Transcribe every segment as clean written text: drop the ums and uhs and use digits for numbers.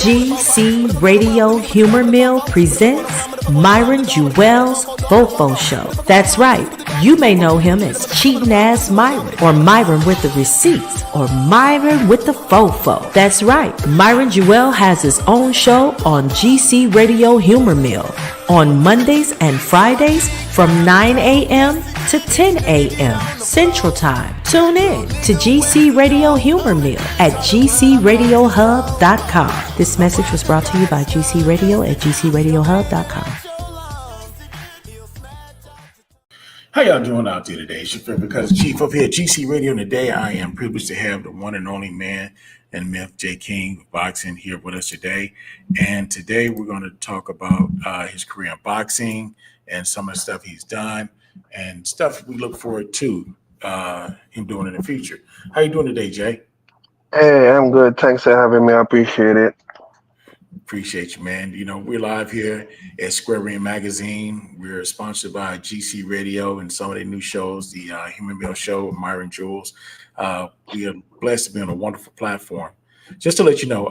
GC Radio Humor Mill presents Myron Jewell's Fofo Show. That's right, you may know him as Cheatin' Ass Myron, or Myron with the Receipts, or Myron with the Fofo. That's right, Myron Jewell has his own show on GC Radio Humor Mill on Mondays and Fridays from 9 a.m. to 10 a.m. Central Time. Tune in to GC Radio Humor Mill at gcradiohub.com. This message was brought to you by GC Radio at gcradiohub.com. How y'all doing out there today? It's your favorite cousin Chief up here at GC Radio, and today I am privileged to have the one and only man and myth, J. King of Boxing, here with us today. And today we're going to talk about his career in boxing and some of the stuff he's done and stuff we look forward to him doing in the future. How you doing today, Jay? Hey, I'm good. Thanks for having me. I appreciate it. Appreciate you, man. You know, we're live here at Square Ring Magazine. We're sponsored by GC Radio and some of their new shows, the Human Mill Show with Myron Jules. We are blessed to be on a wonderful platform. Just to let you know,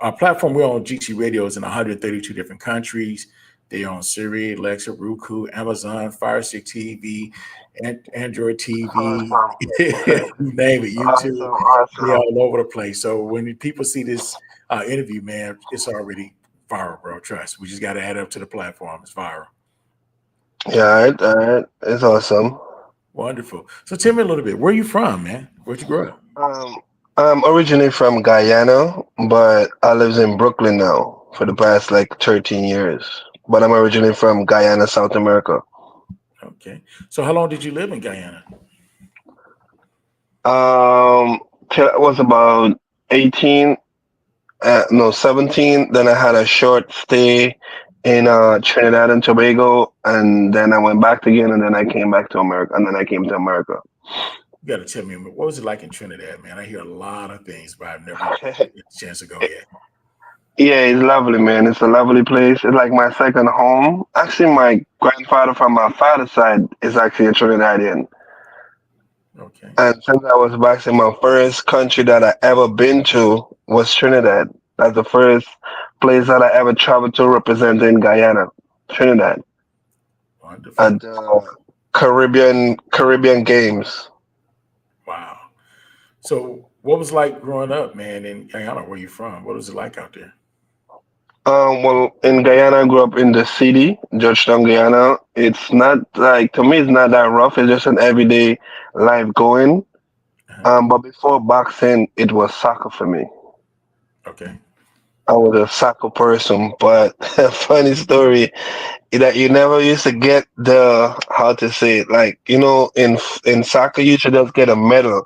our platform, we're on GC Radio, is in 132 different countries. They're on Siri, Alexa, Roku, Amazon, Fire Stick TV, and Android TV, you name it, YouTube. Awesome. They're all over the place. So when people see this interview, man, it's already viral, bro. Trust. We just got to add it up to the platform. It's viral. Yeah, it's awesome. Wonderful. So tell me a little bit. Where are you from, man? Where'd you grow up? I'm originally from Guyana, but I live in Brooklyn now for the past 13 years. But I'm originally from Guyana, South America. Okay. So how long did you live in Guyana? Till I was about 17. Then I had a short stay in Trinidad and Tobago, and then I went back again, and then I came back to America, and then I came to America. You got to tell me, what was it like in Trinidad, man? I hear a lot of things, but I've never had a chance to go yet. Yeah, it's lovely, man. It's a lovely place. It's like my second home. Actually, my grandfather from my father's side is actually a Trinidadian. Okay. And since I was boxing, my first country that I ever been to was Trinidad. That's the first place that I ever traveled to representing Guyana, Trinidad. Wonderful. At the Caribbean Games. Wow. So what was it like growing up, man, in Guyana? Where you from? What was it like out there? Well, in Guyana, I grew up in the city, Georgetown, Guyana. It's not to me, it's not that rough. It's just an everyday life going. But before boxing, it was soccer for me. Okay. I was a soccer person, but a funny story that you never used to get how to say it, in soccer you should just get a medal,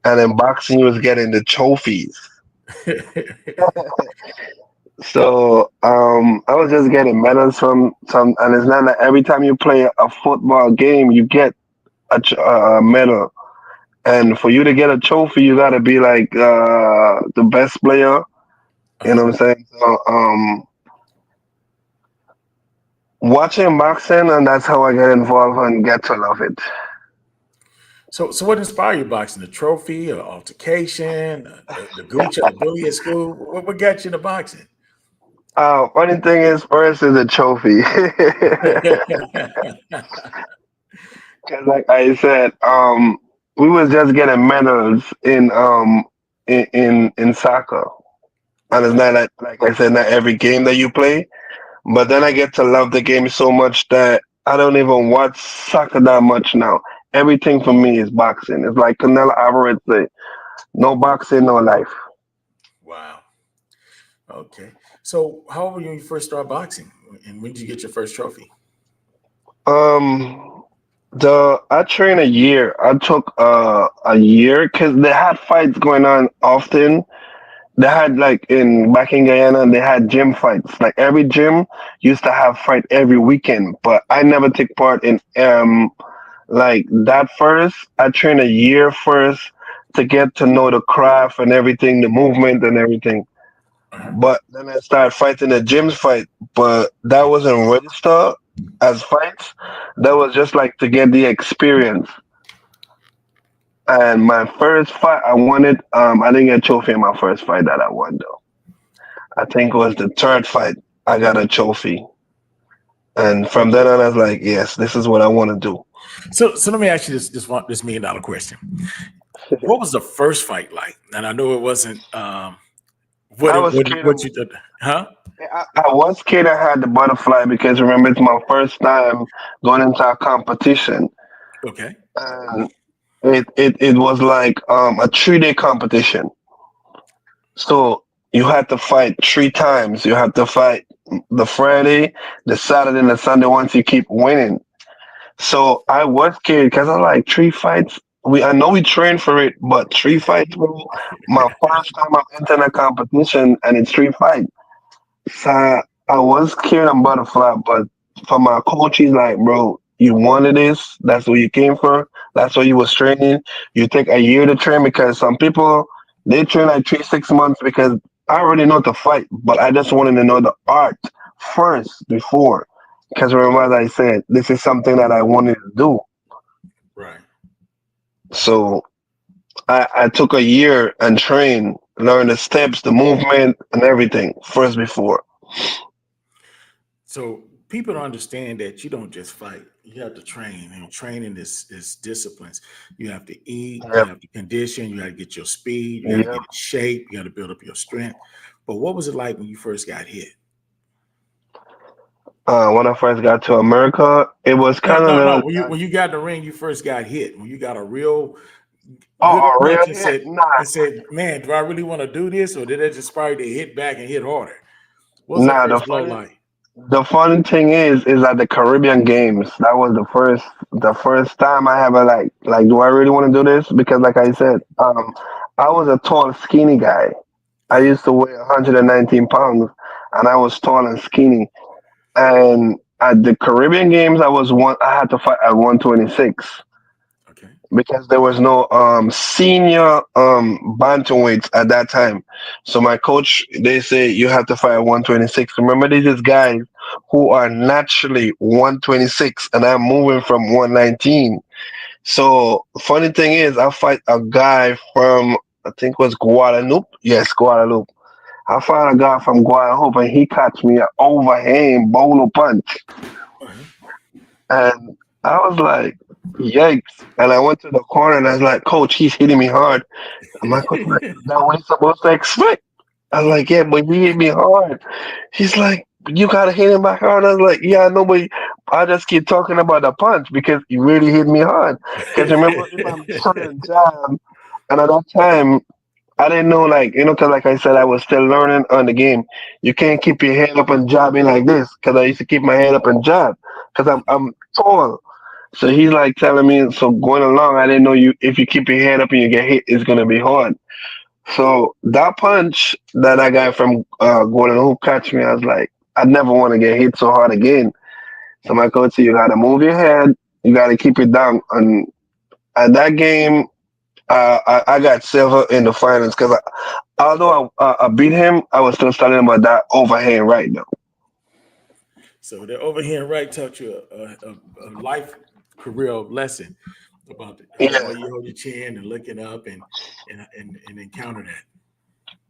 and in boxing you was getting the trophies. So I was just getting medals from some, and it's not like every time you play a football game you get a medal, and for you to get a trophy you gotta be the best player. You know what I'm saying? So watching boxing, and that's how I get involved and get to love it. So what inspired you boxing? The trophy, or altercation, the gooch or the bully at school? What got you into boxing? Funny thing is, first is the trophy. Because like I said, we was just getting medals in soccer. And it's not like I said, not every game that you play. But then I get to love the game so much that I don't even watch soccer that much now. Everything for me is boxing. It's like Canelo Alvarez say, no boxing, no life. Wow. Okay. So how old were you when you first started boxing? And when did you get your first trophy? I trained a year. I took a year because they had fights going on often. They had back in Guyana, they had gym fights. Like every gym used to have fight every weekend, but I never took part in that first. I trained a year first to get to know the craft and everything, the movement and everything. But then I started fighting the gyms fight, but that wasn't registered as fights. That was just to get the experience. And my first fight, I won it. I didn't get a trophy in my first fight that I won though. I think it was the third fight. I got a trophy, and from then on, I was like, yes, this is what I want to do. So let me ask you this $1 million question. What was the first fight like? And I know it wasn't I was scared. what you did, huh? I was scared. I had the butterfly because remember it's my first time going into a competition, Okay. and it was like a 3 day competition. So you had to fight 3 times. You had to fight the Friday, the Saturday, and the Sunday once you keep winning. So I was scared because I like 3 fights. I know we trained for it, but 3 fights, bro. My first time I'm entering a competition and it's 3 fights. So I was scared and butterfly, but for my coach, he's like, bro, you wanted this. That's what you came for. That's what you was training. You take a year to train because some people they train like 3, 6 months because I already know to fight, but I just wanted to know the art first before. Because remember, as I said, this is something that I wanted to do. Right. So I took a year and trained, learned the steps, the movement, and everything first before. So people don't understand that you don't just fight. You have to train, and training is disciplines. You have to eat, you Yep. have to condition, you got to get your speed, you got to Yep. get in shape, you got to build up your strength. But what was it like when you first got hit? When I first got to America, it was No, kind no, no. of When you got in the ring, you first got hit. When you got a real good a real punch hit. Nah, and said, "Man, do I really want to do this?" Or did that just inspire you to hit back and hit harder? What was that nah. first blow like? The funny thing is at the Caribbean Games. That was the first time I ever like. Do I really want to do this? Because like I said, I was a tall, skinny guy. I used to weigh 119 pounds, and I was tall and skinny. And at the Caribbean Games, I was one. I had to fight at 126. Okay. Because there was no senior bantamweights at that time. So my coach, they say you have to fight at 126. Remember, these is guys who are naturally 126, and I'm moving from 119. So funny thing is, I fight a guy from I think it was Guadeloupe. Yes, Guadeloupe. I fight a guy from Guadeloupe, and he catch me an overhand bowler punch. Uh-huh. And I was like, yikes. And I went to the corner and I was like, Coach, he's hitting me hard. And my coach was like, is that what he's supposed to expect? I was like, yeah, but he hit me hard. He's like, you gotta hit him back hard. I was like, yeah, I know, but I just keep talking about the punch because he really hit me hard. Because remember, if I'm trying to jab, and at that time, I didn't know, like, because like I said, I was still learning on the game. You can't keep your head up and jabbing like this because I used to keep my head up and jab because I'm tall. So he's like telling me, so going along, I didn't know you if you keep your head up and you get hit, it's gonna be hard. So that punch that I got from Gordon who catch me, I was like, I never want to get hit so hard again. So my coach said, you gotta move your head, you gotta keep it down. And at that game, I got silver in the finals because although I beat him, I was still studying about that overhand right now. So the overhand right taught you a life career lesson about Yeah, how you hold your chin and looking up and encounter that.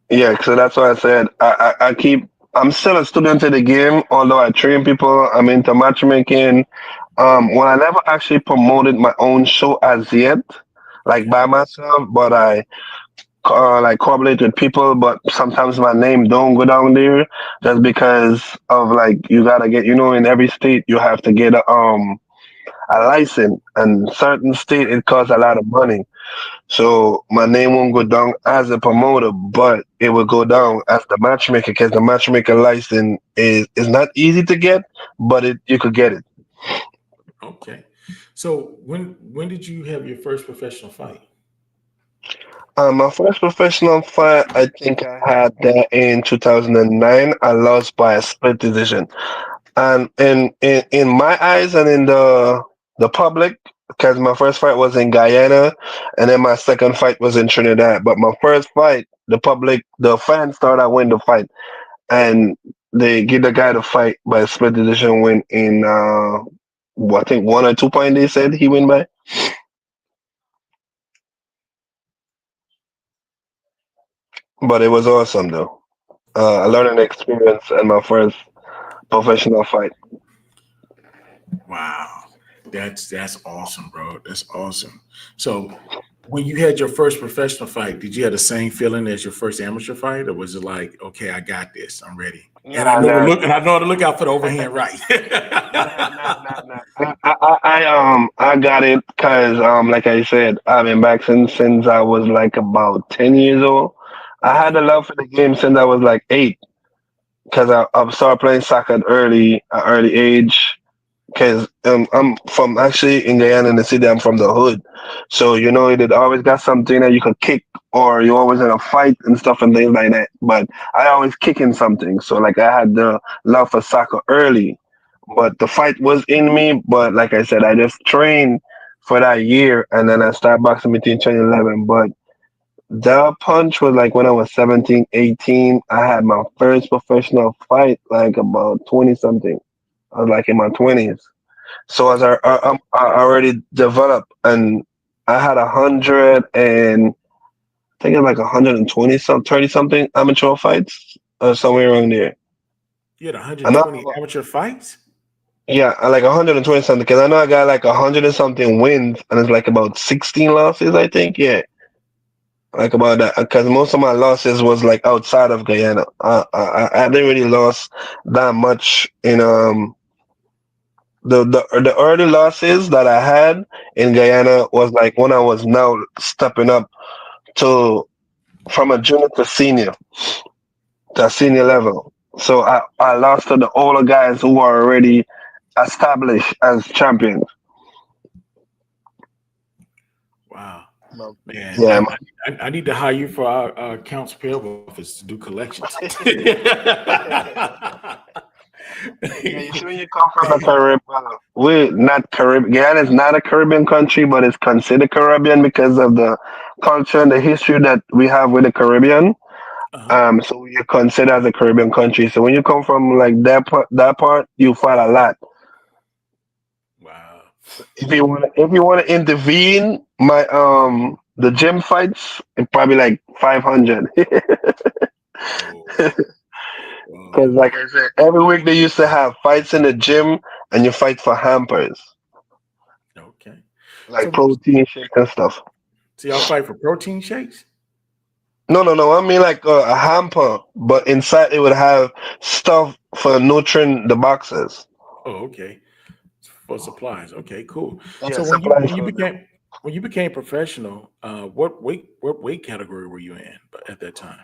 yeah. So that's why I said I keep. I'm still a student of the game, although I train people. I'm into matchmaking. Well, I never actually promoted my own show as yet, like Okay. by myself, but I like collaborate with people. But sometimes my name don't go down there just because of like you gotta get, in every state you have to get a license, and certain state it costs a lot of money. So my name won't go down as a promoter, but it will go down as the matchmaker because the matchmaker license is not easy to get, but you could get it. Okay. So when did you have your first professional fight? My first professional fight, I think I had that in 2009. I lost by a split decision. And in my eyes and in the public, because my first fight was in Guyana, and then my second fight was in Trinidad. But my first fight, the public, the fans thought I win the fight, and they give the guy the fight by a split decision win in I think 1 or 2 point. They said he win by, but it was awesome though. a learning experience and my first professional fight. Wow, that's awesome, bro. That's awesome. So, when you had your first professional fight, did you have the same feeling as your first amateur fight, or was it like, okay, I got this, I'm ready, and Nah, nah, I know to look out for the overhand right. I got it because like I said, I've been boxing since I was like about 10 years old. I had Okay. a love for the game since I was like 8 because I started playing soccer at early age. Because I'm from actually in Guyana in the city. I'm from the hood, so it always got something that you could kick, or you always in a fight and stuff and things like that. But I always kicking something, so like I had the love for soccer early, but the fight was in me. But like I said, I just trained for that year, and then I started boxing between 2011. But the punch was like when I was 17, 18. I had my first professional fight like about 20 something. I was like in my 20s. So as I already developed, and I had 100 and I think it's like 120 some 30 something amateur fights somewhere around there. You had And I 120 amateur fights. yeah, I like 120 something because I know I got like 100 and something wins and it's like about 16 losses I think. Yeah, like about that because most of my losses was like outside of Guyana. I didn't really lost that much in the early losses that I had in Guyana was like when I was now stepping up to from a junior to senior level. So I lost to the older guys who were already established as champions. Wow, Well, man, yeah, I need to hire you for our accounts payable office to do collections. yeah. You see, when you come from the Caribbean, we not Caribbean. Guyana is not a Caribbean country, but it's considered Caribbean because of the culture and the history that we have with the Caribbean. Uh-huh. So you consider as a Caribbean country. So when you come from like that part, you fight a lot. Wow. If you want to intervene, the gym fights it probably like 500. Oh, Because oh, like I said, every week they used to have fights in the gym, and you fight for hampers okay. like So, protein shake and stuff. so y'all fight for protein shakes? No, no, no. I mean like a hamper, but inside it would have stuff for nurturing the boxers. Oh, okay. For supplies. Okay, cool. Yeah, So supplies for them. when you became professional, what weight category were you in at that time?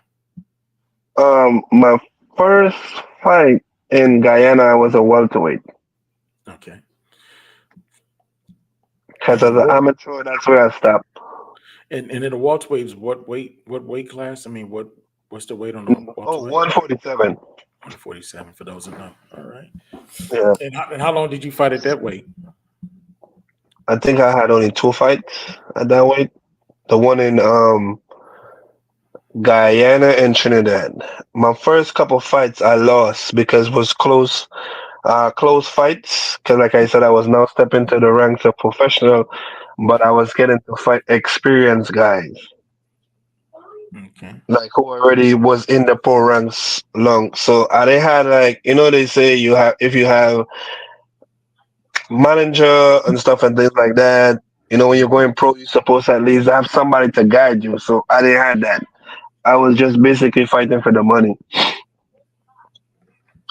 My first fight in Guyana I was a welterweight. Okay. Because as And an amateur, that's where I stopped. in the welterweights, what weight class? I mean, what's the weight on the Oh, welterweight? 147. 147 for those that know. All right. Yeah. And how long did you fight at that weight? I think I had only two fights at that weight. The one in Guyana and Trinidad. My first couple fights I lost because it was close fights. Because like I said, I was now stepping to the ranks of professional, but I was getting to fight experienced guys Okay. like who already was in the pro ranks long. So I they had like they say you have if you have manager and stuff and things like that. When you're going pro, you're supposed to at least have somebody to guide you. So I didn't have that. I was just basically fighting for the money.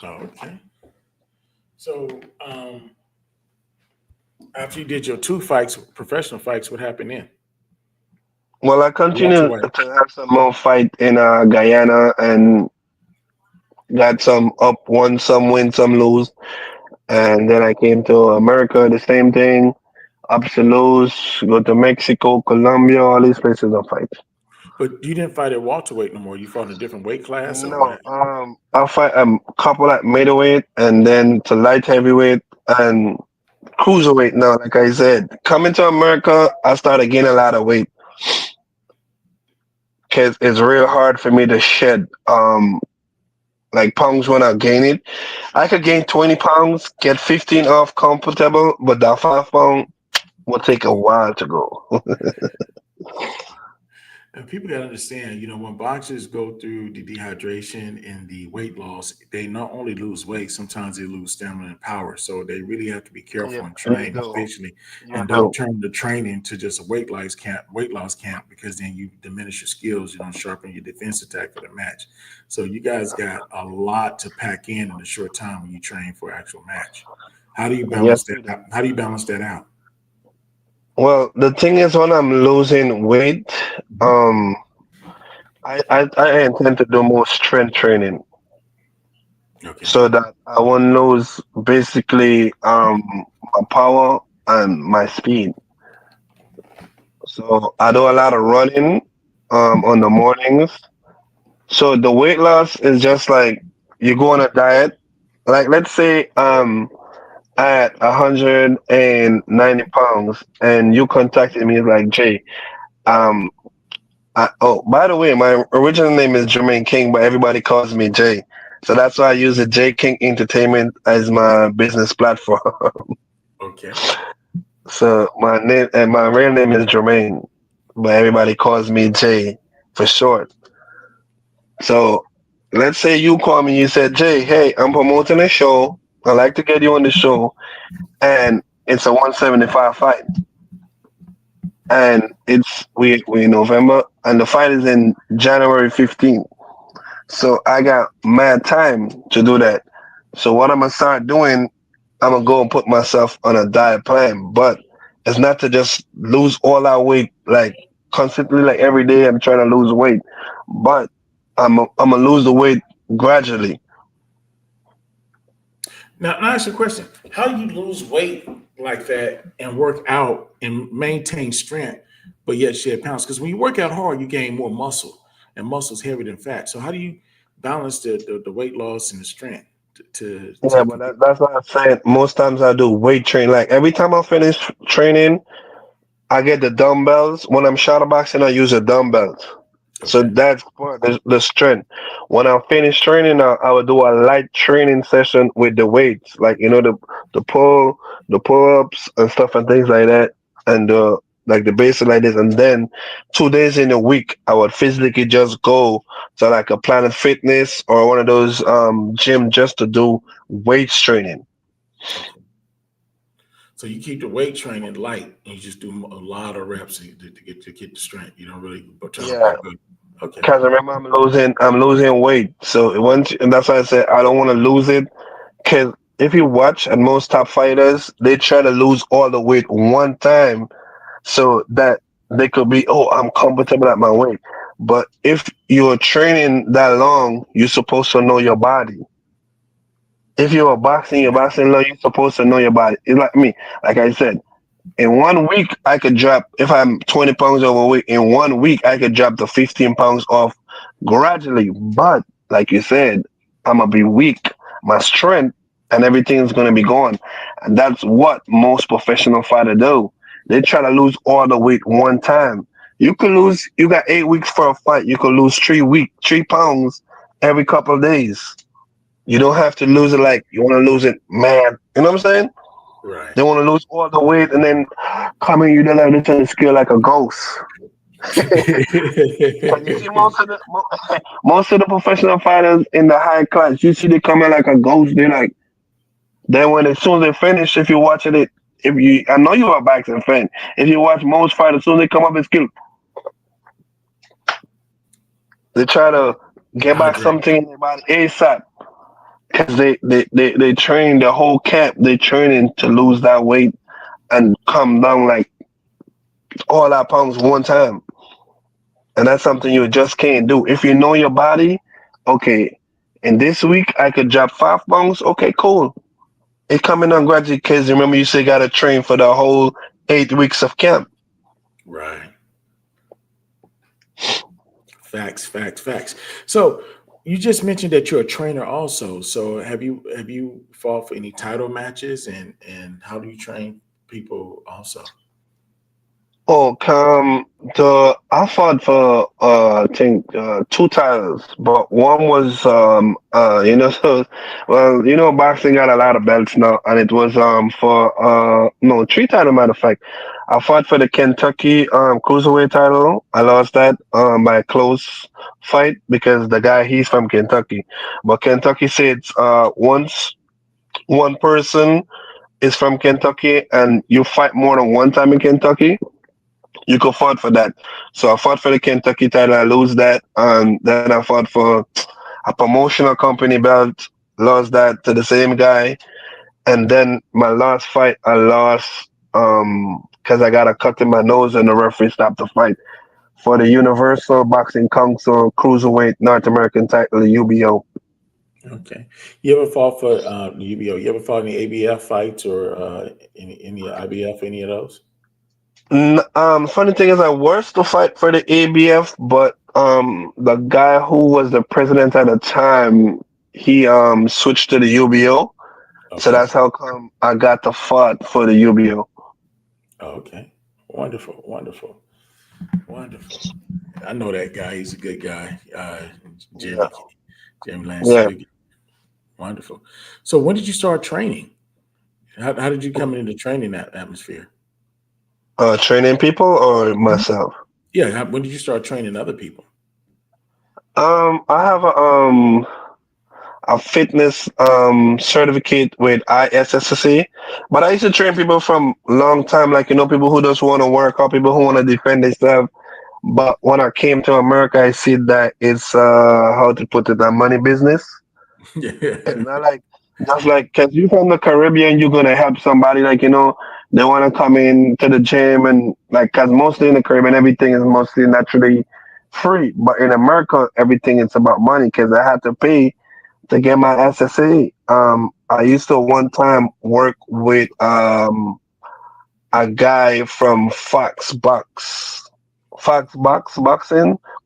Oh, okay. So after you did your two fights, professional fights, what happened then? Well, I continued Welterweight. to have some more fight in Guyana and got some up, won some, win some, lose. And then I came to America, the same thing, ups and lose, go to Mexico, Colombia, all these places I fight. But you didn't fight at welterweight no more. You fought in a different weight class, or what No, happened? I fight a couple at middleweight and then to light heavyweight and cruiserweight now. Like I said, coming to America, I started gaining a lot of weight because it's real hard for me to shed like pounds when I gain it. I could gain 20 pounds, get 15 off comfortable, but that 5 pound will take a while to go. And people got to understand, when boxers go through the dehydration and the weight loss, they not only lose weight, sometimes they lose stamina and power. So they really have to be Yeah, careful and you train, do. especially, You and don't do. turn the training to just a weight loss camp, because then you diminish your skills. You don't sharpen your defense attack for the match. So you guys got a lot to pack in a short time when you train for actual match. How do you Yes, balance that we do. out? How do you balance that out? Well, the thing is, when I'm losing weight, Mhm. um, I intend to do more strength training Okay. so that I won't lose basically my power and my speed. So I do a lot of running on the mornings. So the weight loss is just like you go on a diet. Like let's say at 190 pounds and you contacted me like Jay. Um oh, by the way, my original name is Jermaine King, but everybody calls me Jay. So that's why I use the J King Entertainment as my business platform. Okay. So my name and my real name is Jermaine, but everybody calls me Jay for short. So let's say you call me, you said, Jay, hey, I'm promoting a show. I'd like to get you on the show, and it's a 175 fight. And we in November, and the fight is in January 15th. So I got mad time to do that. So what I'm gonna start doing, I'm gonna go and put myself on a diet plan. But it's not to just lose all that weight like constantly, like every day I'm trying to lose weight. But I'm gonna lose the weight gradually. Now, I ask you a question. How do you lose weight like that and work out and maintain strength, but yet shed pounds? Because when you work out hard, you gain more muscle, and muscle's heavier than fat. So how do you balance the weight loss and the strength to Yeah, but that's what I'm saying. Most times I do weight training. Like every time I finish training, I get the dumbbells. When I'm shadow boxing, I use the dumbbells. So okay? that's for the strength. When I finish training, I would do a light training session with the weights, like the pull, the pull ups and stuff and things like that, and like the basic like this. And then 2 days in a week, I would physically just go to like a Planet Fitness or one of those gym just to do weights training. Okay. So you keep the weight training light, and you just do a lot of reps to get the strength. You don't really try to Yeah, bulk up. Okay. because remember I'm losing weight. So once and that's why I said I don't want to lose it. Because if you watch at most top fighters, they try to lose all the weight one time so that they could be, oh, I'm comfortable at my weight. But if you're training that long, you're supposed to know your body. If you're boxing long, you're supposed to know your body. It's like me, like I said, in 1 week, I could drop, if I'm 20 pounds overweight, in 1 week, I could drop the 15 pounds off gradually. But, like you said, I'm going to be weak. My strength and everything is going to be gone. And that's what most professional fighters do. They try to lose all the weight one time. You got 8 weeks for a fight. You could lose 3 weeks, 3 pounds every couple of days. You don't have to lose it like you want to lose it, man. You know what I'm saying? Right. They want to lose all the weight and then come in, you don't have to scale like a ghost. Cause you see most of the professional fighters in the high class, you see they come in like a ghost. They like then when as soon as they finish, if you're watching it, if you I know you're a boxing fan. If you watch most fighters, as soon as they come up and skill, they try to get back Hydrate. something in their body ASAP. Cause they train the whole camp. They training to lose that weight and come down like all that pounds one time. And that's something you just can't do. If you know your body, okay, and this week I could drop 5 pounds, okay, cool. It coming on gradually because remember you say gotta train for the whole 8 weeks of camp. Right. Facts, facts, facts. So you just mentioned that you're a trainer also. So have you fought for any title matches, and how do you train people also? Oh, the I fought for I think 2 titles, but one was so well boxing got a lot of belts now, and it was for no 3 title matter of fact. I fought for the Kentucky cruiserweight title. I lost that by a close fight because the guy he's from Kentucky, but Kentucky said once one person is from Kentucky and you fight more than one time in Kentucky, you could fight for that. So I fought for the Kentucky title. I lose that. Then I fought for a promotional company belt. Lost that to the same guy. And then my last fight, I lost because I got a cut in my nose and the referee stopped the fight for the Universal Boxing Council Cruiserweight North American title, the UBO. Okay. You ever fought for UBO? You ever fought any ABF fights or any IBF, any of those? Funny thing is, I was to fight for the ABF, but the guy who was the president at the time, he switched to the UBO. So Okay. that's how come I got the fight for the UBO. Okay. Wonderful. Wonderful. Wonderful. I know that guy. He's a good guy. Yeah, Jimmy Lance is a yeah. good guy. Wonderful. So when did you start training? How did you come into training that atmosphere? Training people or Mhm. myself? Yeah. When did you start training other people? I have a fitness certificate with ISSC, but I used to train people from long time, like people who just want to work out, people who want to defend themselves. But when I came to America, I see that it's how to put it, a money business. It's Yeah. not like just like because you from the Caribbean, you're gonna help somebody like they want to come in to the gym and like because mostly in the Caribbean everything is mostly naturally free, but in America everything is about money because I had to pay to get my SSA. I used to one time work with a guy from Fox Boxing,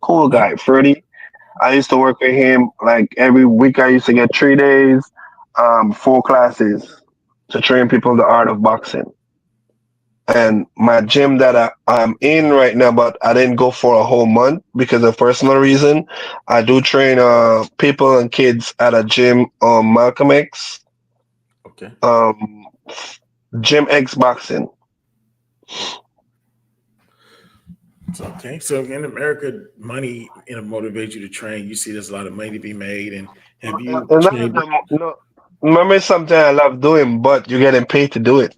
cool Uh-huh. guy, Freddie. I used to work with him like every week. I used to get 3 days, 4 classes to train people the art of boxing. And my gym that I'm in right now, but I didn't go for a whole month because of personal reason. I do train people and kids at a gym on Malcolm X, Okay. um, Gym X Boxing. Okay. So in America, money motivates you to train. You see there's a lot of money to be made. And have you And none of trained? them, remember something I love doing, but you're getting paid to do it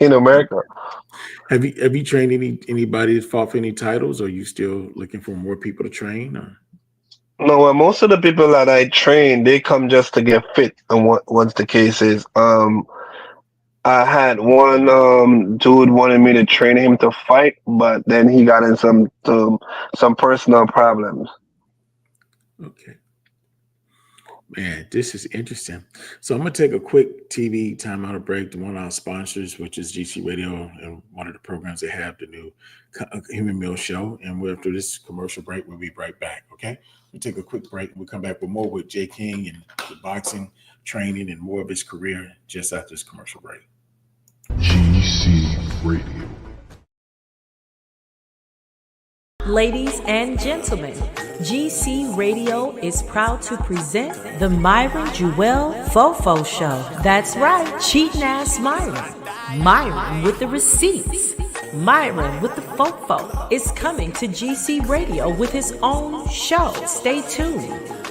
in America. Have you trained anybody that fought for any titles? Or are you still looking for more people to train? Or? No, most of the people that I train, they come just to get fit. And once the case is, I had one dude wanted me to train him to fight, but then he got in some personal problems. Okay. Man, this is interesting. So I'm gonna take a quick TV timeout or break to one of our sponsors, which is GC Radio, and one of the programs they have, the new Human Meal Show. And after this commercial break, we'll be right back. Okay, we'll take a quick break. We'll come back with more with Jay King and the boxing training and more of his career just after this commercial break. GC Radio. Ladies and gentlemen, GC Radio is proud to present the Myron Jewel Fofo Show. That's right, cheating ass Myron. Myron with the receipts. Myron with the Fofo is coming to GC Radio with his own show. Stay tuned.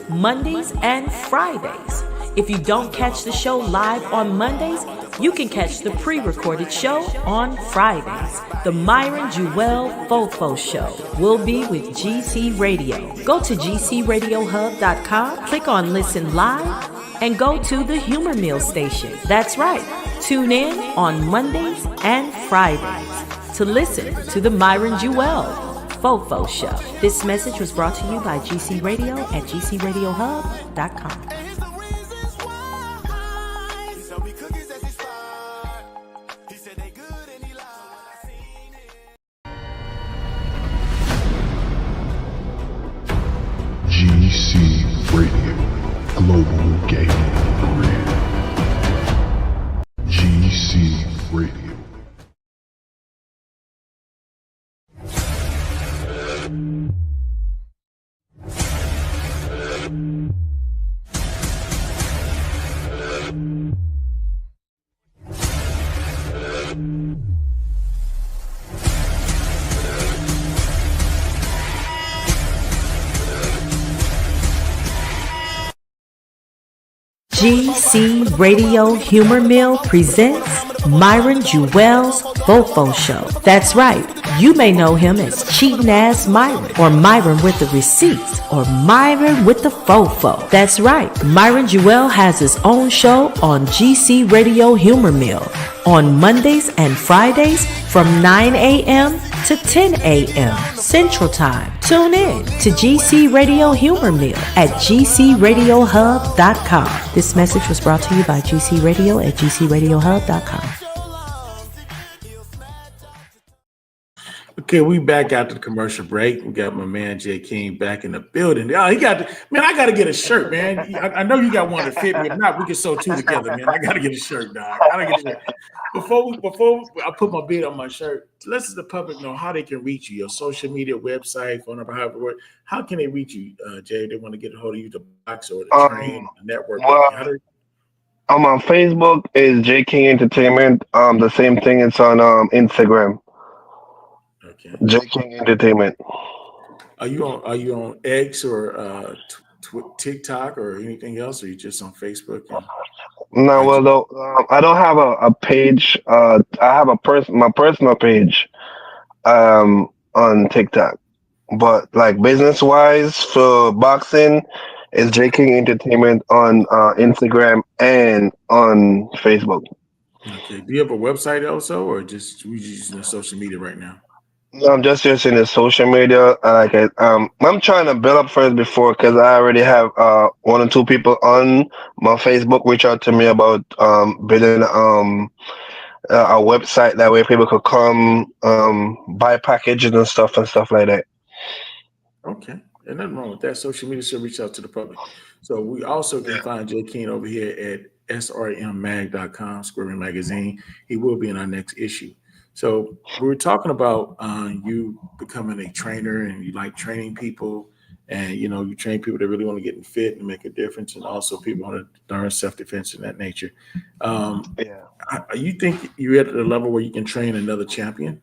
Mondays and Fridays. If you don't catch the show live on Mondays, you can catch the pre-recorded show on Fridays. The Myron Jewel Fofo Show will be with GC Radio. Go to gcradiohub.com, click on Listen Live, and go to the Humor Meal station. That's right. Tune in on Mondays and Fridays to listen to the Myron Jewel Fofo Show. This message was brought to you by GC Radio at gcradiohub.com. GC Radio, Global Gaming Career. GC Radio. GC Radio Humor Mill presents Myron Jewell's Fofo Show. That's right, you may know him as Cheating Ass Myron, or Myron with the Receipts, or Myron with the Fofo. That's right, Myron Jewell has his own show on GC Radio Humor Mill on Mondays and Fridays from 9 a.m. to 10 a.m. Central Time. Tune in to GC Radio Humor Mill at gcradiohub.com. This message was brought to you by GC Radio at gcradiohub.com. Okay, we back after the commercial break. We got my man Jay King back in the building. Oh, I got to get a shirt, man. I know you got one to fit me. If not, we can sew two together, man. I got to get a shirt, dog. I gotta get a shirt. Before I put my bid on my shirt, let the public know how they can reach you, your social media, website, phone number, however it works. How can they reach you, Jay? If they want to get a hold of you, the box or the train, the network. I'm on Facebook is J King Entertainment. The same thing. It's on Instagram. Okay. J King Entertainment. Are you on X or TikTok or anything else? Or are you just on Facebook? No, well, though, I don't have a page. I have my personal page on TikTok, but like business wise for boxing is J King Entertainment on Instagram and on Facebook. Okay. Do you have a website also, or just we just using social media right now? No, I'm just using the social media. I'm trying to build up first before because I already have one or two people on my Facebook reach out to me about building a website that way people could come buy packages and stuff like that. Okay. And nothing wrong with that. Social media should reach out to the public. So we also can find Jay King over here at srmmag.com, Square Magazine. He will be in our next issue. So we were talking about you becoming a trainer and you like training people and, you train people that really want to get in fit and make a difference. And also people want to learn self-defense and that nature. You think you're at the level where you can train another champion?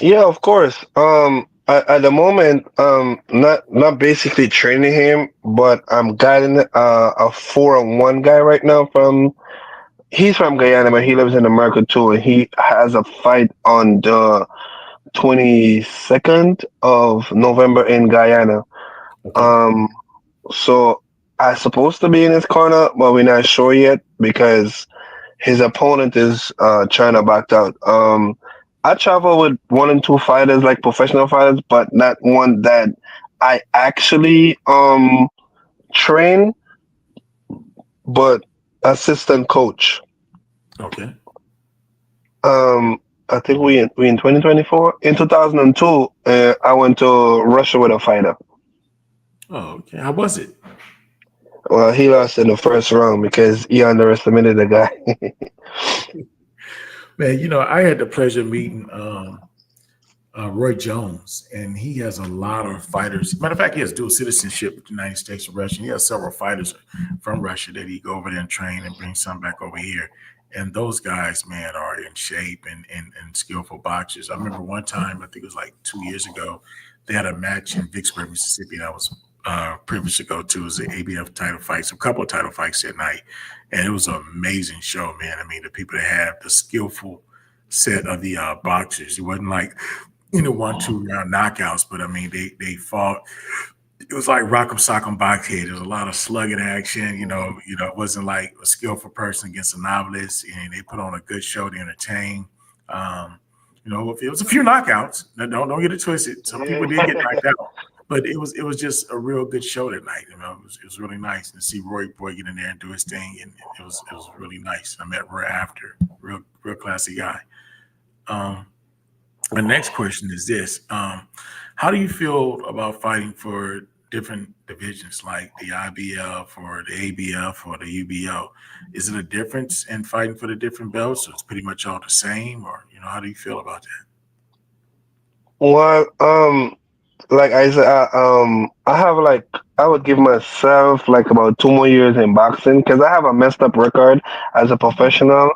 Yeah, of course. At the moment, not basically training him, but I'm guiding a 4-on-1 guy right now he's from Guyana, but he lives in America too, and he has a fight on the 22nd of November in Guyana. Okay. So I'm supposed to be in his corner, but we're not sure yet because his opponent is China backed out. I travel with 1 and 2 fighters, like professional fighters, but not one that I actually train, but assistant coach. Okay. I think we in 2024. In 2002, I went to Russia with a fighter. Oh, okay. How was it? Well, he lost in the first round because he underestimated the guy. Man, I had the pleasure of meeting Roy Jones, and he has a lot of fighters. Matter of fact, he has dual citizenship with the United States and Russia. He has several fighters from Russia that he go over there and train and bring some back over here. And those guys, man, are in shape and skillful boxers. I remember one time, I think it was like 2 years ago, they had a match in Vicksburg, Mississippi, and I was privileged to go to. It was the ABF title fights, a couple of title fights that night. And it was an amazing show, man. I mean, the people that have the skillful set of the boxers. It wasn't like 1-2 round knockouts, but I mean, they fought. It was like rock'em sock'em boxhead. There was a lot of slugging action. It wasn't like a skillful person against a novelist, and they put on a good show to entertain. If it was a few knockouts, don't get it twisted. Some people did get knocked out, but it was just a real good show that night. It was really nice to see Roy Boy get in there and do his thing, and it was really nice. I met Roy after, real classy guy. The next question is this. How do you feel about fighting for different divisions like the IBF or the ABF or the UBO? Is it a difference in fighting for the different belts, or it's pretty much all the same? Or, how do you feel about that? Well, like I said, I would give myself like about 2 more years in boxing because I have a messed up record as a professional.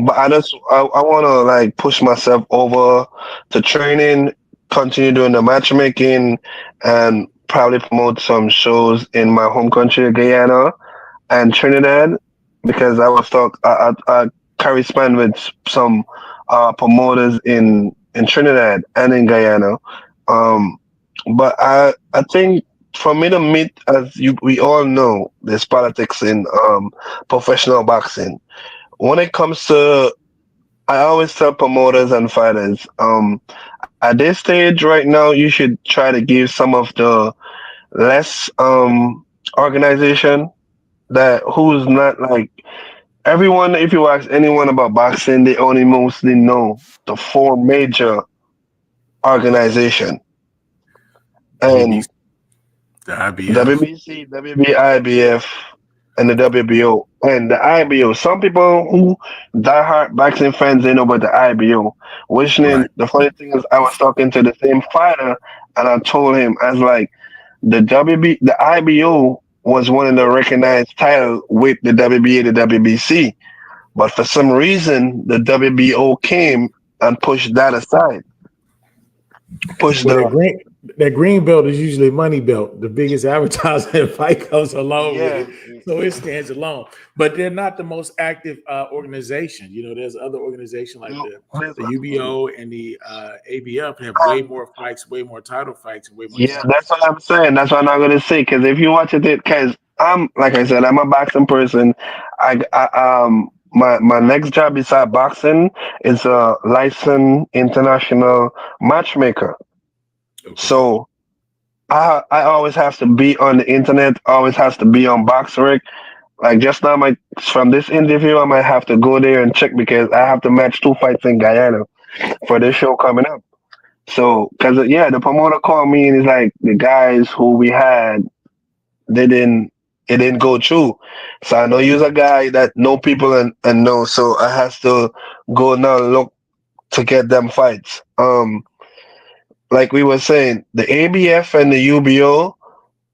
But I want to like push myself over to training, continue doing the matchmaking, and probably promote some shows in my home country, Guyana and Trinidad, because I correspond with some promoters in Trinidad and in Guyana. Um, but I think for me to meet, as we all know, there's politics in professional boxing. When it comes to, I always tell promoters and fighters, at this stage right now, you should try to give some of the less organization that who's not like everyone. If you ask anyone about boxing, they only mostly know the four major organization and BBC, the IBF. WBC, WBIBF, and the WBO. And the IBO, some people who diehard boxing fans, they know about the IBO. Which then Right. the funny thing is, I was talking to the same fighter, and I told him, I was like, the IBO was one of the recognized titles with the WBA, the WBC. But for some reason, the WBO came and pushed that aside. Pushed Well, the that green belt is usually money belt. The biggest advertising fight goes along with yeah, it, so it stands alone. But they're not the most active organization. You know, there's other organizations like the UBO and the ABF have way more fights, way more title fights, and way more yeah, champions. that's what I'm saying. That's what I'm not gonna say. Because if you watch it, because I'm like I said, I'm a boxing person. My next job beside boxing is a licensed international matchmaker. Okay. So I always have to be on the internet. Always has to be on BoxRec. Like just now, from this interview, I might have to go there and check because I have to match two fights in Guyana for this show coming up. So, cause yeah, the promoter called me and he's like, the guys who we had, they didn't, it didn't go through. So I know you're a guy that know people and know. So I has to go now and look to get them fights. Like we were saying, the ABF and the UBO.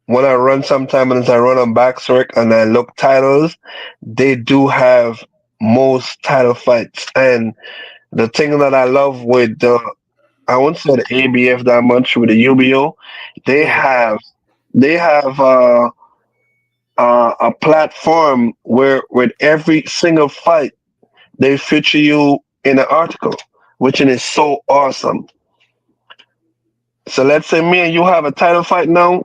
When I run sometimes I run on Backstreet and I look titles, they do have most title fights. And the thing that I love with the I won't say the ABF that much with the UBO, they Right. have they have a platform where with every single fight they feature you in an article, which is so awesome. So let's say me and you have a title fight now,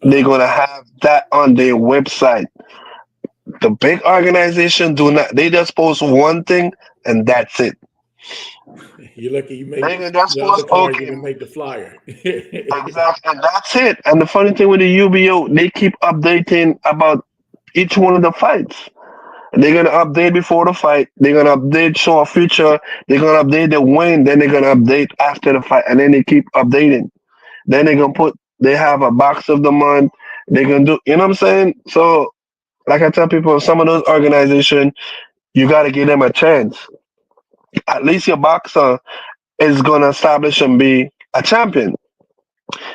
they're Uh-huh. gonna have that on their website. The big organization do not. They just post one thing and that's it. You're lucky you They make can just the other post card. You okay, didn't make the flyer. exactly, and that's it. And the funny thing with the UBO, they keep updating about each one of the fights. They're gonna update before the fight. They're gonna update show a future. They're gonna update the win. Then they're gonna update after the fight, and then they keep updating. Then they're gonna put. They have a box of the month. They're gonna do. You know what I'm saying? So, like I tell people, some of those organizations, you gotta give them a chance. At least your boxer is gonna establish and be a champion.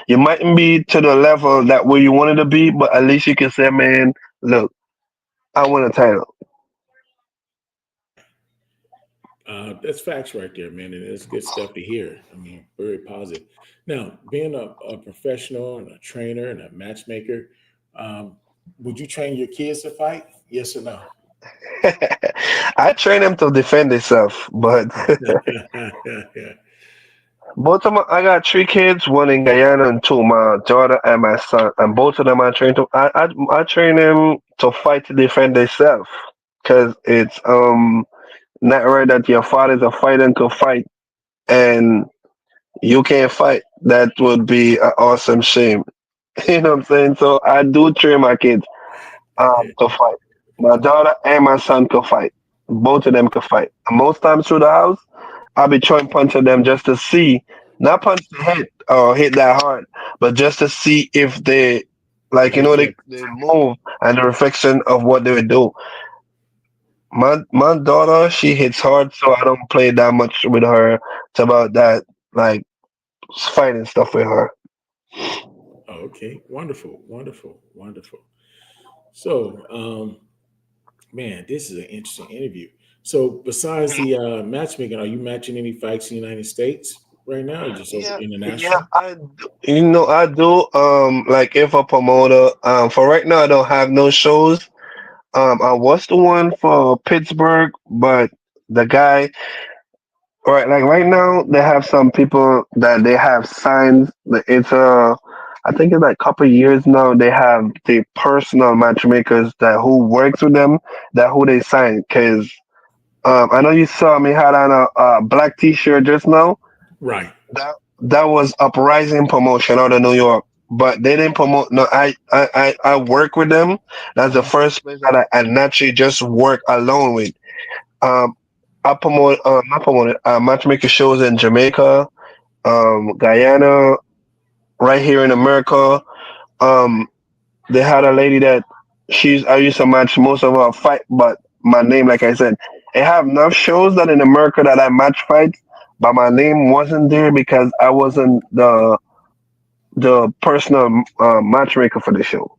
You mightn't be to the level that where you wanted to be, but at least you can say, man, look, I won a title. That's facts right there, man, and it's good stuff to hear. I mean, very positive. Now, being a professional and a trainer and a matchmaker, um, would you train your kids to fight? Yes or no? I train them to defend themselves, but both of my, I got three kids, one in Guyana and two, my daughter and my son, and both of them I train to. I train them to fight to defend themselves, cause it's not right that your father's a fighter and could fight and you can't fight. That would be an awesome shame. You know what I'm saying? So I do train my kids to fight. My daughter and my son could fight. Both of them could fight. And most times through the house, I'll be throwing punch at them just to see, not punch the head or hit that hard, but just to see if they, The like, reflex. they move and the reflection of what they would do. My daughter, she hits hard, so I don't play that much with her. It's about that, like, fighting stuff with her. Oh, okay, wonderful, wonderful, wonderful. So, man, this is an interesting interview. So, besides the matchmaking, are you matching any fights in the United States? right now, or just over Yeah, international? I do. Like if a promoter, for right now, I don't have no shows. I was the one for Pittsburgh, but the guy, right, like right now, they have some people that they have signed. It's I think it's like a couple years now. They have the personal matchmakers that who works with them, that who they sign. Cause I know you saw me had on a black T-shirt just now. Right. That was Uprising promotion out of New York, but they didn't promote. No, I work with them. That's the Uh-huh. first place that I naturally just work alone with. Um, I promote, not promoted, matchmaker shows in Jamaica, Guyana, right here in America. Um, they had a lady that I used to match most of her fight, but my name, like I said, I have enough shows that in America that I match fights, but my name wasn't there because I wasn't the personal matchmaker for the show.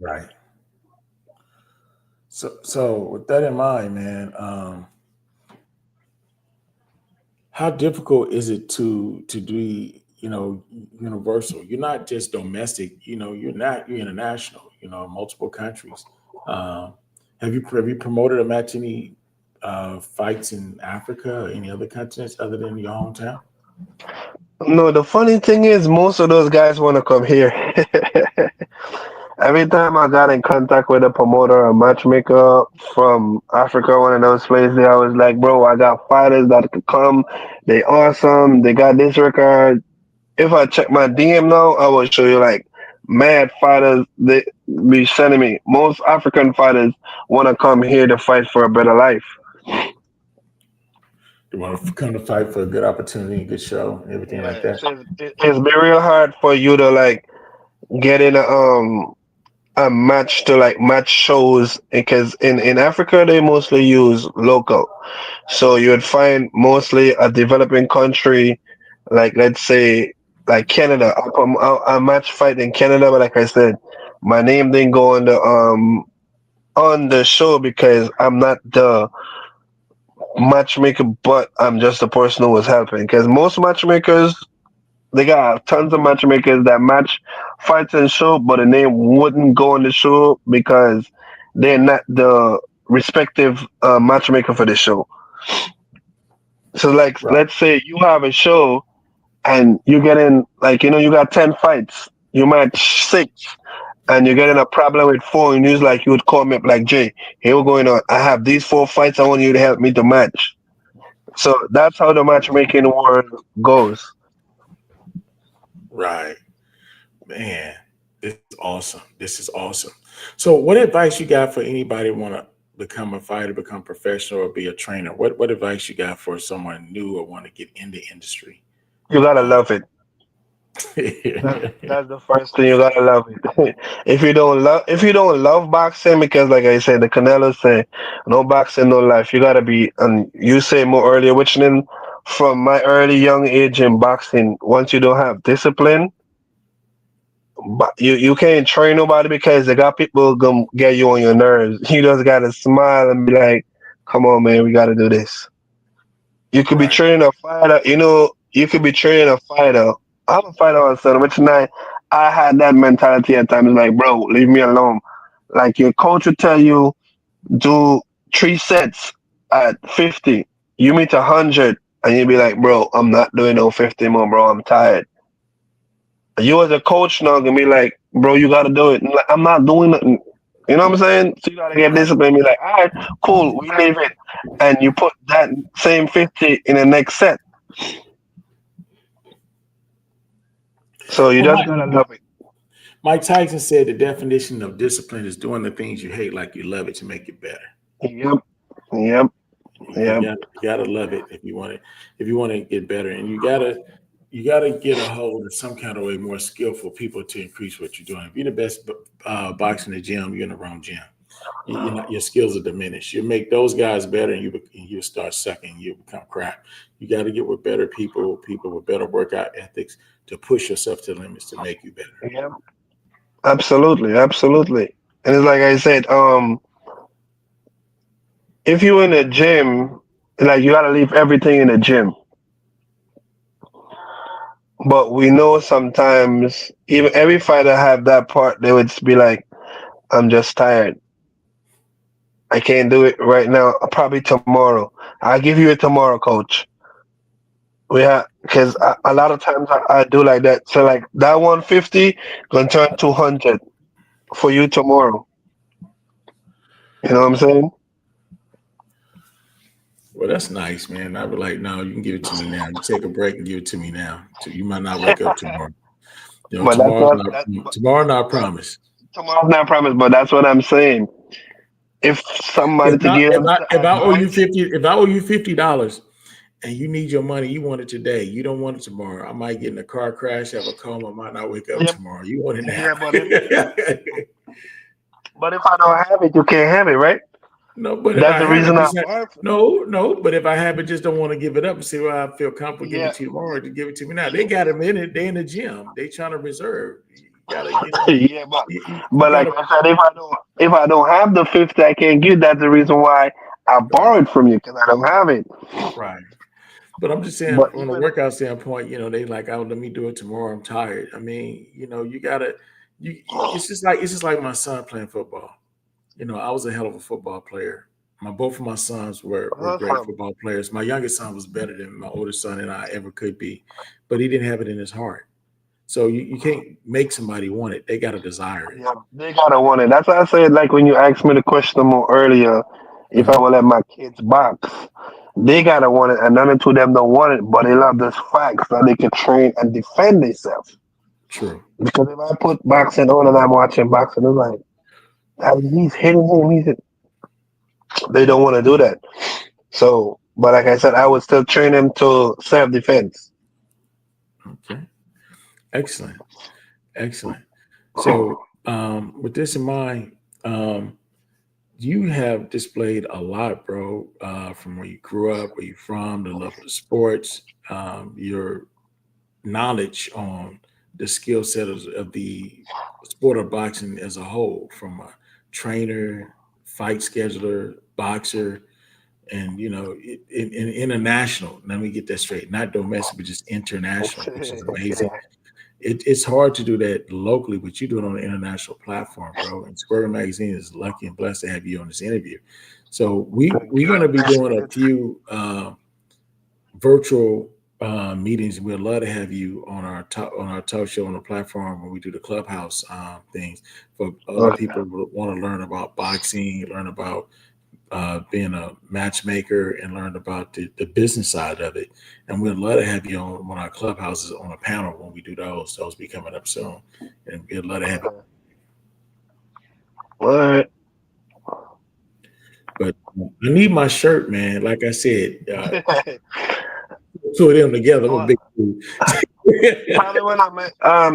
Right. So with that in mind, man, how difficult is it to be, universal? You're not just domestic. You're international. Multiple countries. Um, have you promoted or matched any fights in Africa or any other continents other than your hometown? No, the funny thing is, most of those guys want to come here. Every time I got in contact with a promoter or matchmaker from Africa, one of those places, I was like, bro, I got fighters that could come. They awesome. They got this record. If I check my DM now, I will show you like mad fighters they be sending me. Most African fighters want to come here to fight for a better life. You want to come to fight for a good opportunity, good show, everything like Yeah, that. so it's been real hard for you to like get in a match to like match shows because in Africa they mostly use local. So you would find mostly a developing country, like let's say like Canada. I match fight in Canada, but like I said, my name didn't go on the show because I'm not the matchmaker, but I'm just the person who was helping. Because most matchmakers, they got tons of matchmakers that match fights and show, but the name wouldn't go on the show because they're not the respective matchmaker for the show. So like Right. let's say you have a show and you get in like you got 10 fights, you match six, and you're getting a problem with four, and you like you would call me up like Jay, here we're going on. I have these 4 fights. I want you to help me to match. So that's how the matchmaking world goes. Right. Man, this is awesome. This is awesome. So, what advice you got for anybody want to become a fighter, become professional, or be a trainer? What advice you got for someone new or want to get in the industry? You gotta Uh, love it. That's the first thing. You gotta love it. If you don't love boxing, because like I said, the Canelo say, no boxing, no life. You gotta be, and you say more earlier, which then from my early young age in boxing, once you don't have discipline, but you can't train nobody because they got people gonna get you on your nerves. You just gotta smile and be like, "Come on, man, we gotta do this." You could be right. training a fighter. You could be training a fighter. I'm a fighter myself, which night I had that mentality at times, like, bro, leave me alone. Like your coach would tell you, do 3 sets at 50. You meet 100, and you'd be like, bro, I'm not doing no 50 more, bro. I'm tired. You as a coach now gonna be like, bro, you gotta do it. Like, I'm not doing nothing. You know what I'm saying? So you gotta get Right. disciplined. Be like, all right, cool, we leave it, and you put that same 50 in the next set. So you Well, just gotta love it. Mike Tyson said the definition of discipline is doing the things you hate like you love it to make it better. Yep, yep, You yep. got you gotta love it if you want to get better, and you gotta get a hold of some kind of way more skillful people to increase what you're doing. If you're the best boxer in the gym, you're in the wrong gym. You're not, your skills are diminished. You make those guys better, and you start sucking. You become crap. You got to get with better people with better workout ethics to push yourself to the limits to make you better. Yep. Absolutely, absolutely. And it's like I said, if you're in a gym, like you gotta leave everything in the gym. But we know sometimes even every fighter have that part. They would be like, "I'm just tired. I can't do it right now. Probably tomorrow. I'll give you it tomorrow, coach." We have because a lot of times I do like that. So like that 150 gonna turn 200 for you tomorrow. You know what I'm saying? Well, that's nice, man. I would like, no, you can give it to me now. You take a break and give it to me now. So you might not wake up tomorrow. But that's not that. Tomorrow not But promise. tomorrow's not promised. But that's what I'm saying. If somebody If to I give if them I if I owe you advice, 50, if I owe you $50 and you need your money, you want it today. You don't want it tomorrow. I might get in a car crash, have a coma, might not wake up yeah, tomorrow. You want it yeah. now. But if I don't have it, you can't have it, right? No, but if That's I the have it, reason I just not, borrowed. no. But if I have it, just don't want to give it up and say, "Well, I feel comfortable giving Yeah, it to you tomorrow." To give it to me now, they got them in it. They in the gym. They trying to reserve. You gotta, yeah. you But like gotta I said, if I don't have the 50, I can't give. That's the reason why I right, borrowed from you because I don't have it. right. But I'm just saying, But from a even workout standpoint, they like, "Oh, let me do it tomorrow. I'm tired." I mean, you gotta. It's just like my son playing football. I was a hell of a football player. Both of my sons were great awesome. football players. My youngest son was better than my oldest son and I ever could be, but he didn't have it in his heart. So you can't make somebody want it. They got to desire it. Yeah, they gotta want it. That's why I said, like when you asked me the question more earlier, if I Uh-huh. would let my kids box, they gotta want it, and none of two of them don't want it, but they love this fact so they can train and defend themselves. True. Because if I put boxing on and I'm watching boxing, it's like, "Ah, he's hitting him. They don't want to do that. So, but like I said, I would still train them to self defense. Okay. Excellent. Excellent. So, with this in mind, you have displayed a lot, bro, from where you grew up, where you're from, the love of the sports, your knowledge on the skill set of the sport of boxing as a whole, from a trainer, fight scheduler, boxer, and in international. Let me get that straight, not domestic, but just international, which is amazing. It's hard to do that locally, but you do it on an international platform, bro. And Square Magazine is lucky and blessed to have you on this interview. So Thank we're you. going I to be doing appreciate a it. few virtual meetings. We'd love to have you on our talk show on the platform when we do the clubhouse things for other Okay. people who want to learn about boxing, learn about being a matchmaker, and learn about the business side of it. And we'd love to have you on one of our clubhouses on a panel when we do those. Those be coming up soon, and we'd love to have you. Okay. All right. But I need my shirt, man. Like I said, two of them together. I'm a Well, big dude. probably when I make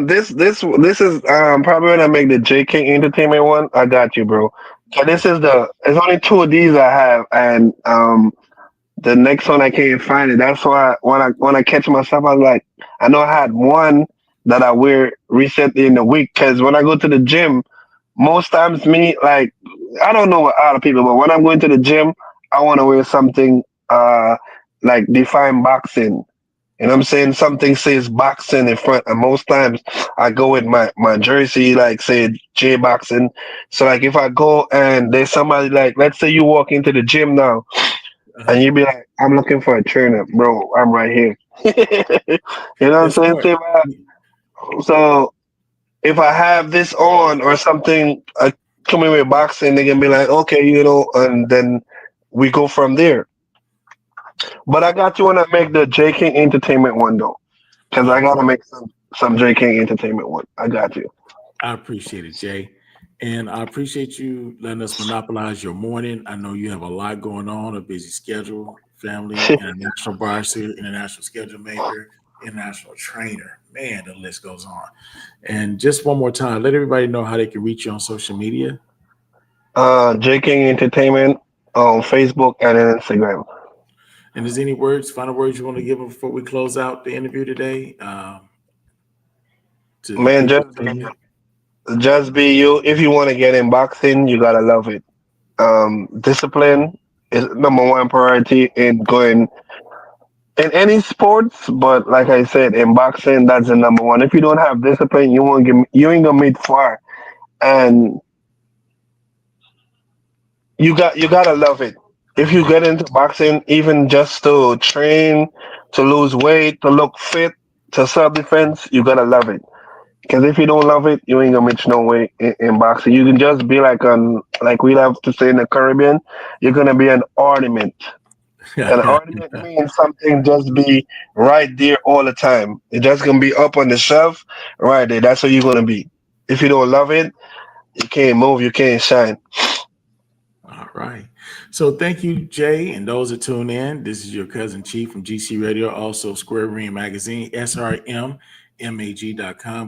this is probably when I make the JK Entertainment one. I got you, bro. So this is the. There's only two of these I have, and the next one I can't find it. That's why when I catch myself, I was like, I know I had one that I wear recently in the week because when I go to the gym, most times me like I don't know what other people, but when I'm going to the gym, I want to wear something like define boxing. You know what I'm saying? Something says boxing in front, and most times I go with my jersey, like say J boxing. So like if I go and there's somebody like, let's say you walk into the gym now and Uh-huh. you be like, I'm looking for a trainer, bro. I'm right here. You know what I'm It's saying? smart. So if I have this on or something, coming with boxing, they can be like, okay, and then we go from there. But I got you when I make the JK Entertainment one though, because I gotta Okay. make some JK Entertainment one. I got you. I appreciate it, Jay. And I appreciate you letting us monopolize your morning. I know you have a lot going on, a busy schedule, family, international barrister, international schedule maker, international trainer. Man, the list goes on. And just one more time, let everybody know how they can reach you on social media. JK Entertainment on Facebook and Instagram. And is any words, final words you want to give them before we close out the interview today to the Man, people tuning in? just be you. If you want to get in boxing, you gotta love it. Discipline is number one priority in going in any sports, but like I said, in boxing, that's the number one. If you don't have discipline, you ain't gonna meet far. And you gotta love it. If you get into boxing, even just to train, to lose weight, to look fit, to self defense, you gotta love it. Because if you don't love it, you ain't gonna reach no way in boxing. You can just be like we have to say in the Caribbean, you're gonna be an ornament. An ornament means something just be right there all the time. It just gonna be up on the shelf, right there. That's what you're gonna be. If you don't love it, you can't move, you can't shine. All right. So thank you, Jay, and those that tune in. This is your cousin Chief from GC Radio, also Square Ring Magazine, SRMMAG.com.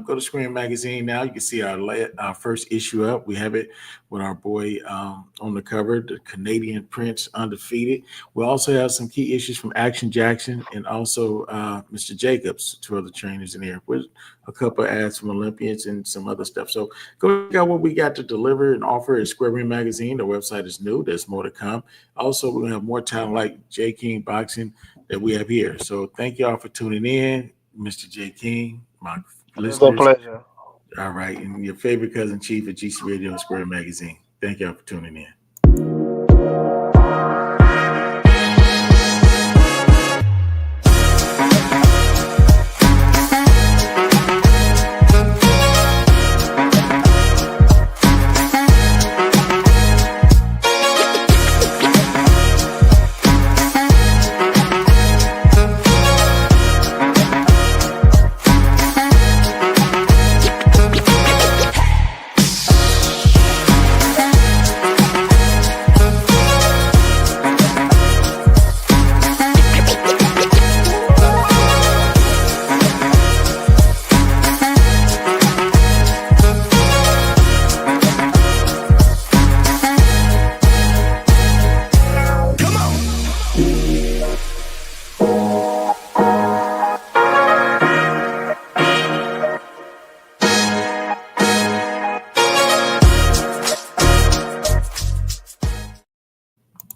Go to Square Magazine now. You can see our first issue up. We have it with our boy on the cover, the Canadian Prince Undefeated. We also have some key issues from Action Jackson and also Mr. Jacobs, two other trainers in here, with a couple of ads from Olympians and some other stuff. So go check out what we got to deliver and offer at Square Ring Magazine. The website is new. There's more to come. Also, we're going to have more talent like J King Boxing that we have here. So thank y'all for tuning in, Mr. J King, my It's a listeners. pleasure. All right. And your favorite cousin Chief at GC Radio and Square Magazine. Thank y'all for tuning in.